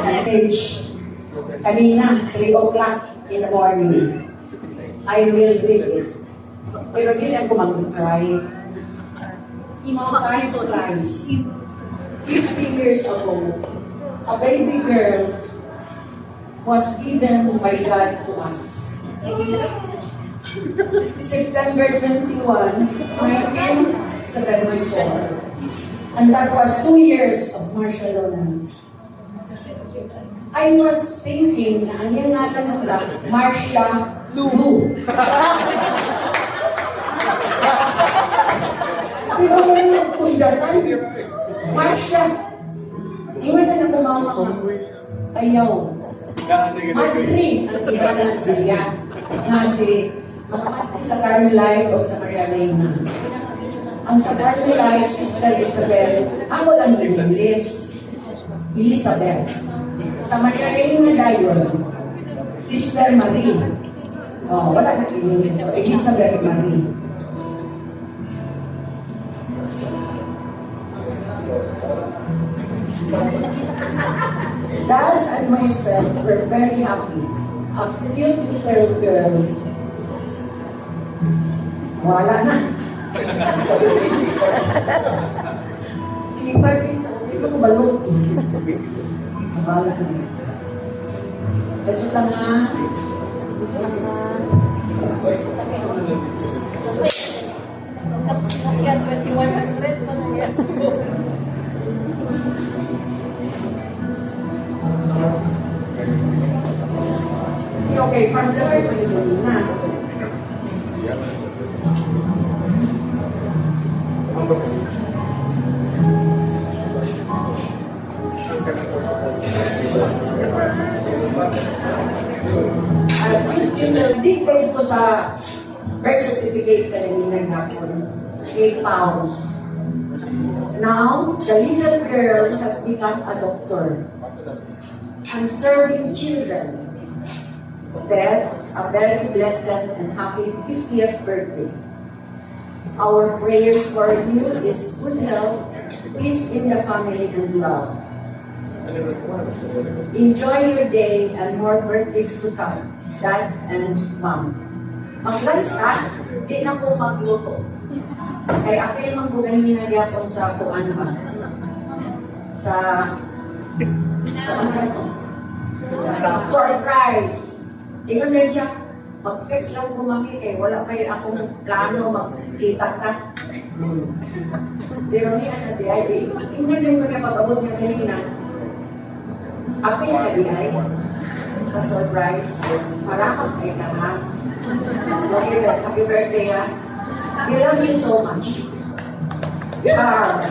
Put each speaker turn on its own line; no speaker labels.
Message kanina, 3 o'clock in the morning. I will read it. Pero hindi ako mag-cry. Time flies. 50 years ago, a baby girl was given by God to us. September 21, 1974. And that was 2 years of martial law. I was thinking na ang yung natanong lang, Marcia Lu. Pero kung datan, Marcia, iwan na kumama ko, ayaw. Madri, ang ibanan sa iya, nga si sa Carmelite o sa Maria Reina. Ang sa Carmelite, Sister Isabel, ako lang yung English, Elizabeth. Sa Maria Reina Dayon, Sister Marie. Oh, wala na yung English. So, Elizabeth Marie. Dad and myself were very happy. A cute little girl. Wala na. Iba dito. Ito ko balot. Wala na. Ito ka nga.
Yan, 2100 pa na yan.
Okay, from the first na. Detail ko sa birth certificate na naghapon, 8 pounds. Now, the little girl has become a doctor and serving children. Beth, a very blessed and happy 50th birthday. Our prayers for you is good health, peace in the family, and love. Enjoy your day and more birthdays to come, Dad and Mom. Mag-lunch ka, di na po magluto. Kaya ako yung magbuganina yapon sa kuan ba? Sa surprise. Tingnan na siya, mag-text lang po mami kay wala kayo akong plano magkita ka. Pero niya sa DIY, tingnan yung pagkapag-abot niya kanina. Api na DIY sa surprise. Maramang kayo ka ha. Okay, happy birthday ha. We love you so much. Char.